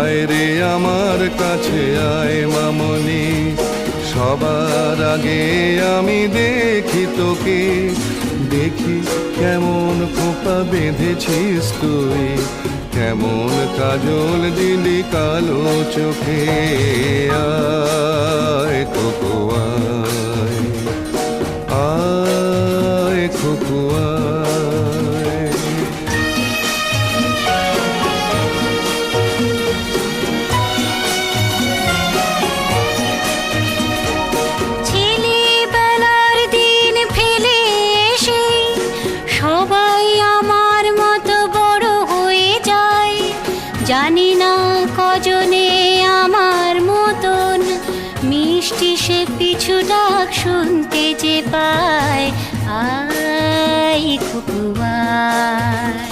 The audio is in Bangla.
আয় রে আমার কাছে আয় মামনি, সবার আগে আমি দেখি তোকে। দেখি কেমন খোপা বেঁধেছিস তুই, কেমন কাজল দিলি কালো চোখে। আয় খোকো আয়, আয় খোকো আয়। ছেলেবেলার দিন ফেলে এসে সবাই আমার মতো বড় হয়ে যায়। জানি না কজনে আমার মতন মিষ্টি সে পিছু ডাক শুনতে যে পায়। আয় খোকো আয়।